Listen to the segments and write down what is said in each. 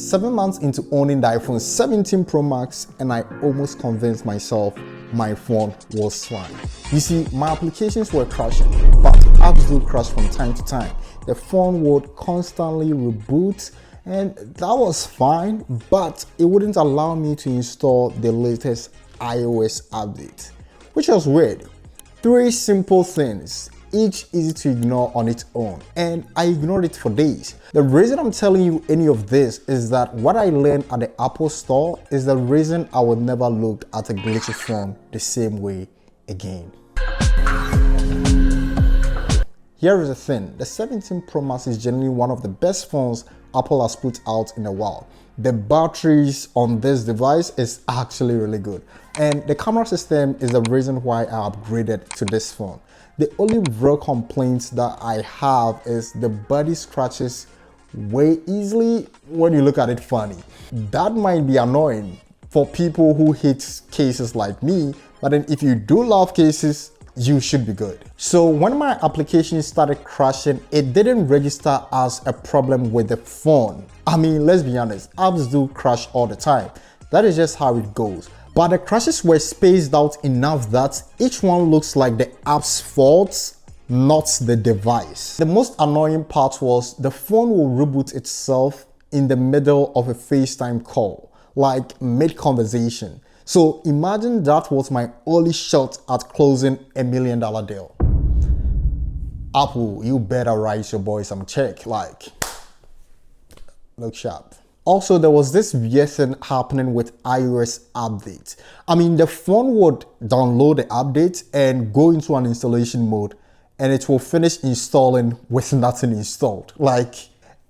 7 months into owning the iPhone 17 Pro Max, and I almost convinced myself my phone was fine. You see, my applications were crashing, but apps do crash from time to time. The phone would constantly reboot, and that was fine, but it wouldn't allow me to install the latest iOS update, which was weird. 3 simple things, each easy to ignore on its own, and I ignored it for days. The reason I'm telling you any of this is that what I learned at the Apple store is the reason I would never look at a glitchy phone the same way again. Here is the thing, the 17 Pro Max is genuinely one of the best phones Apple has put out in a while. The batteries on this device is actually really good, and the camera system is the reason why I upgraded to this phone. The only real complaints that I have is the body scratches way easily when you look at it funny. That might be annoying for people who hate cases like me, but then if you do love cases, you should be good. So when my application started crashing, it didn't register as a problem with the phone. I mean, let's be honest, apps do crash all the time. That is just how it goes. But the crashes were spaced out enough that each one looks like the app's fault, not the device. The most annoying part was the phone will reboot itself in the middle of a FaceTime call, like mid-conversation. So imagine that was my only shot at closing $1 million deal. Apple, you better write your boy some check, like, look sharp. Also, there was this weird thing happening with iOS updates. I mean, the phone would download the update and go into an installation mode, and it will finish installing with nothing installed. Like,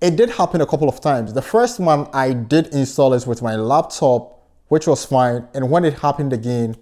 it did happen a couple of times. The first one I did install it with my laptop, which was fine. And when it happened again,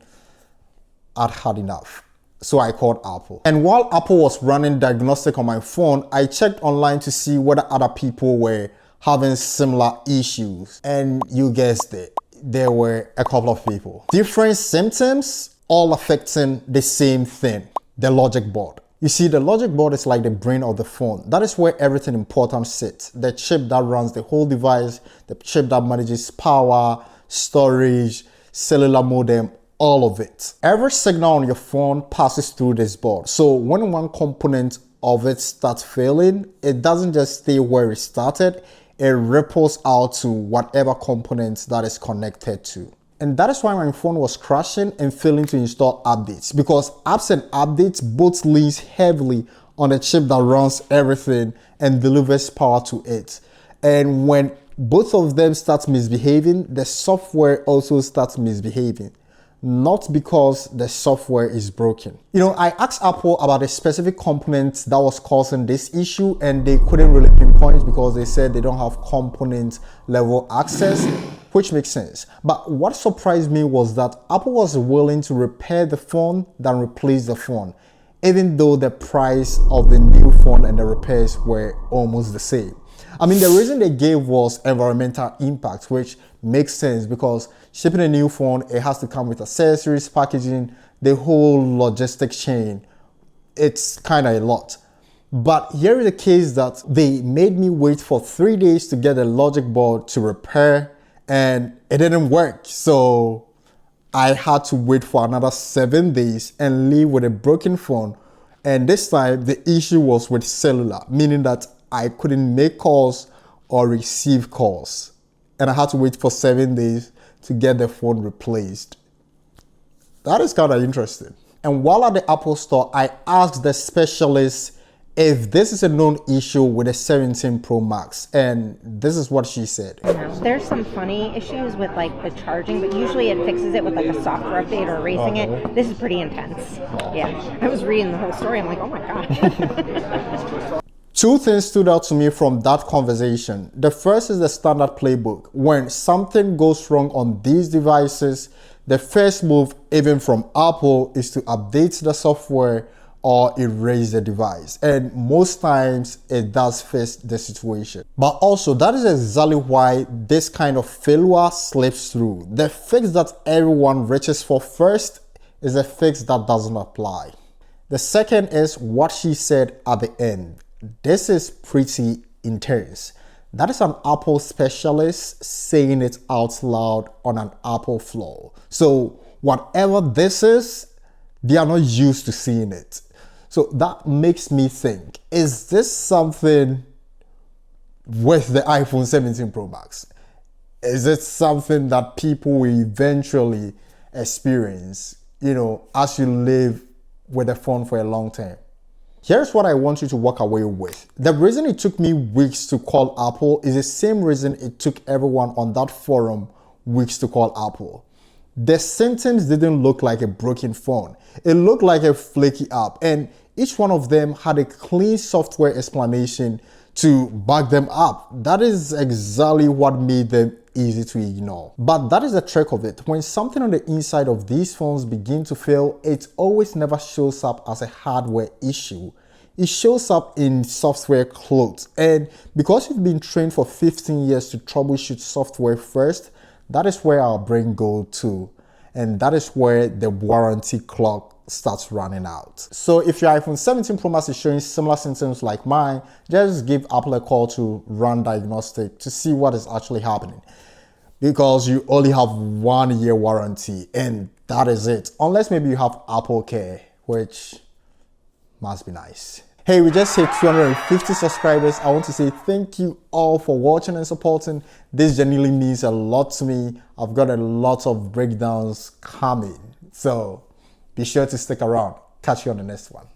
I'd had enough. So I called Apple. And while Apple was running diagnostic on my phone, I checked online to see whether other people were having similar issues. And you guessed it, there were a couple of people. Different symptoms, all affecting the same thing, the logic board. You see, the logic board is like the brain of the phone. That is where everything important sits. The chip that runs the whole device, the chip that manages power, storage, cellular modem, all of it. Every signal on your phone passes through this board. So when one component of it starts failing, it doesn't just stay where it started, it ripples out to whatever component that is connected to. And that is why my phone was crashing and failing to install updates, because apps and updates both leans heavily on the chip that runs everything and delivers power to it. And when both of them start misbehaving, the software also starts misbehaving. Not because the software is broken. You know, I asked Apple about a specific component that was causing this issue, and they couldn't really pinpoint because they said they don't have component level access, which makes sense. But what surprised me was that Apple was willing to repair the phone than replace the phone, even though the price of the new phone and the repairs were almost the same. I mean, the reason they gave was environmental impact, which makes sense because shipping a new phone, it has to come with accessories, packaging, the whole logistic chain. It's kind of a lot. But here is the case that they made me wait for 3 days to get the logic board to repair, and it didn't work. So I had to wait for another 7 days and leave with a broken phone. And this time the issue was with cellular, meaning that I couldn't make calls or receive calls. And I had to wait for 7 days to get the phone replaced. That is kind of interesting. And while at the Apple store, I asked the specialist if this is a known issue with the 17 Pro Max, and this is what she said. There's some funny issues with like the charging, but usually it fixes it with like a software update or erasing it. This is pretty intense. Yeah, I was reading the whole story. I'm like, oh my gosh. 2 things stood out to me from that conversation. The first is the standard playbook. When something goes wrong on these devices, the first move, even from Apple, is to update the software or erase the device. And most times it does fix the situation. But also, that is exactly why this kind of failure slips through. The fix that everyone reaches for first is a fix that doesn't apply. The second is what she said at the end. This is pretty intense. That is an Apple specialist saying it out loud on an Apple floor. So whatever this is, they are not used to seeing it. So that makes me think, is this something with the iPhone 17 Pro Max? Is it something that people will eventually experience, as you live with the phone for a long time? Here's what I want you to walk away with. The reason it took me weeks to call Apple is the same reason it took everyone on that forum weeks to call Apple. The symptoms didn't look like a broken phone. It looked like a flaky app, and each one of them had a clean software explanation to back them up. That is exactly what made them easy to ignore. But that is the trick of it. When something on the inside of these phones begin to fail, it always never shows up as a hardware issue. It shows up in software clothes. And because you've been trained for 15 years to troubleshoot software first, that is where our brain goes to. And that is where the warranty clock starts running out. So if your iPhone 17 Pro Max is showing similar symptoms like mine, just give Apple a call to run diagnostic to see what is actually happening. Because you only have 1 year warranty and that is it. Unless maybe you have Apple Care, which must be nice. Hey, we just hit 250 subscribers. I want to say thank you all for watching and supporting. This genuinely means a lot to me. I've got a lot of breakdowns coming. So be sure to stick around. Catch you on the next one.